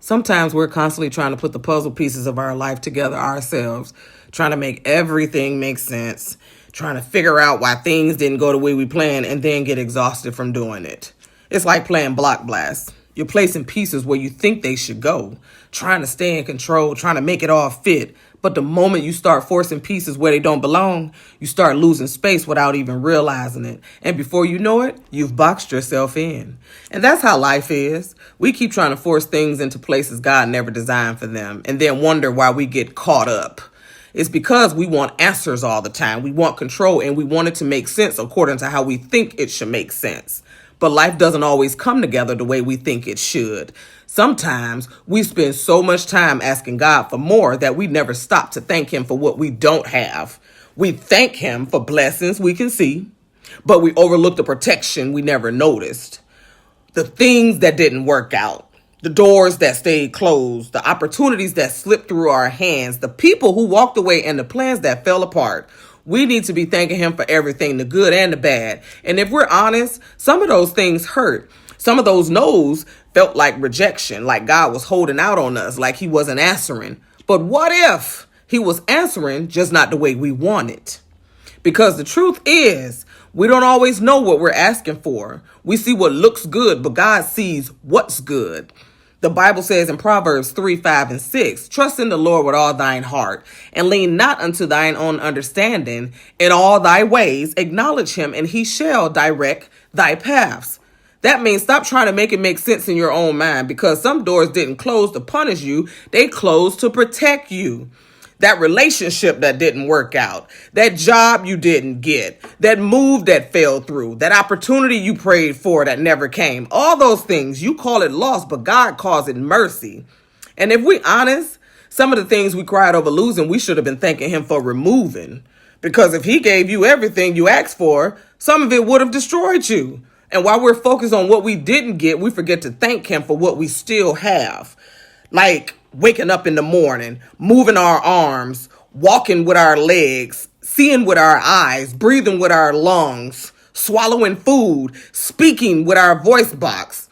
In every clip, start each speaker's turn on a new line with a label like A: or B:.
A: Sometimes we're constantly trying to put the puzzle pieces of our life together ourselves, trying to make everything make sense, trying to figure out why things didn't go the way we planned, and then get exhausted from doing it. It's like playing block blast. You're placing pieces where you think they should go, trying to stay in control, trying to make it all fit. But the moment you start forcing pieces where they don't belong, you start losing space without even realizing it. And before you know it, you've boxed yourself in. And that's how life is. We keep trying to force things into places God never designed for them, and then wonder why we get caught up. It's because we want answers all the time. We want control, and we want it to make sense according to how we think it should make sense. But life doesn't always come together the way we think it should. Sometimes we spend so much time asking God for more that we never stop to thank Him for what we don't have. We thank Him for blessings we can see, but we overlook the protection we never noticed. The things that didn't work out, the doors that stayed closed, the opportunities that slipped through our hands, the people who walked away, and the plans that fell apart. We need to be thanking Him for everything, the good and the bad. And if we're honest, some of those things hurt. Some of those no's felt like rejection, like God was holding out on us, like He wasn't answering. But what if He was answering, just not the way we want it? Because the truth is, we don't always know what we're asking for. We see what looks good, but God sees what's good. The Bible says in Proverbs 3, 5, and 6, trust in the Lord with all thine heart, and lean not unto thine own understanding. In all thy ways acknowledge Him, and He shall direct thy paths. That means stop trying to make it make sense in your own mind, because some doors didn't close to punish you. They closed to protect you. That relationship that didn't work out, that job you didn't get, that move that fell through, that opportunity you prayed for that never came. All those things, you call it loss, but God calls it mercy. And if we honest, some of the things we cried over losing, we should have been thanking Him for removing. Because if He gave you everything you asked for, some of it would have destroyed you. And while we're focused on what we didn't get, we forget to thank Him for what we still have. Like waking up in the morning, moving our arms, walking with our legs, seeing with our eyes, breathing with our lungs, swallowing food, speaking with our voice box.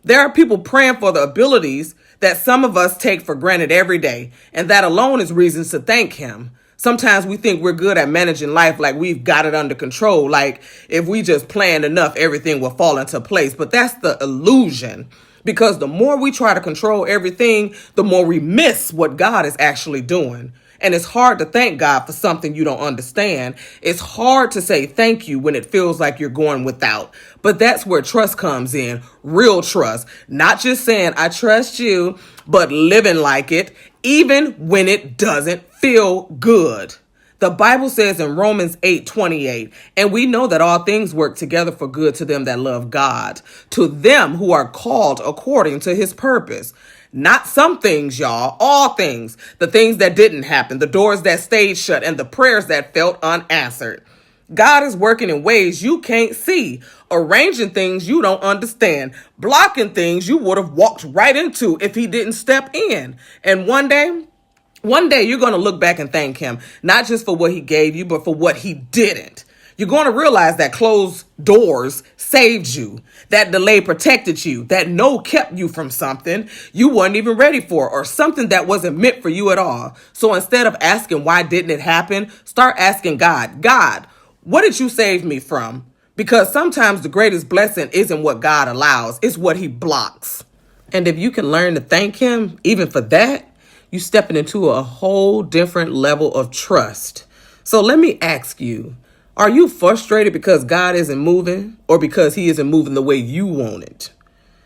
A: There are people praying for the abilities that some of us take for granted every day, and that alone is reasons to thank Him. Sometimes we think we're good at managing life, like we've got it under control, like if we just plan enough, everything will fall into place. But that's the illusion. Because the more we try to control everything, the more we miss what God is actually doing. And it's hard to thank God for something you don't understand. It's hard to say thank you when it feels like you're going without. But that's where trust comes in. Real trust. Not just saying, I trust you, but living like it, even when it doesn't feel good. The Bible says in Romans 8:28, and we know that all things work together for good to them that love God, to them who are called according to His purpose. Not some things, y'all, all things. The things that didn't happen, the doors that stayed shut, and the prayers that felt unanswered. God is working in ways you can't see, arranging things you don't understand, blocking things you would have walked right into if He didn't step in. And one day you're going to look back and thank Him, not just for what He gave you, but for what He didn't. You're going to realize that closed doors saved you, that delay protected you, that no kept you from something you weren't even ready for, or something that wasn't meant for you at all. So instead of asking why didn't it happen, start asking God, what did you save me from? Because sometimes the greatest blessing isn't what God allows, it's what He blocks. And if you can learn to thank Him, even for that, you're stepping into a whole different level of trust. So let me ask you, are you frustrated because God isn't moving, or because He isn't moving the way you want it?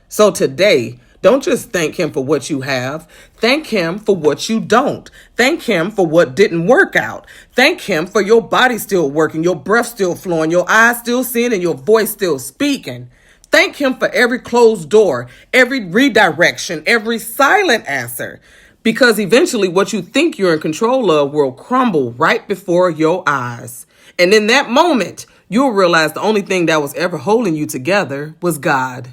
A: So today, don't just thank Him for what you have. Thank Him for what you don't. Thank Him for what didn't work out. Thank Him for your body still working, your breath still flowing, your eyes still seeing, and your voice still speaking. Thank Him for every closed door, every redirection, every silent answer. Because eventually what you think you're in control of will crumble right before your eyes. And in that moment, you'll realize the only thing that was ever holding you together was God.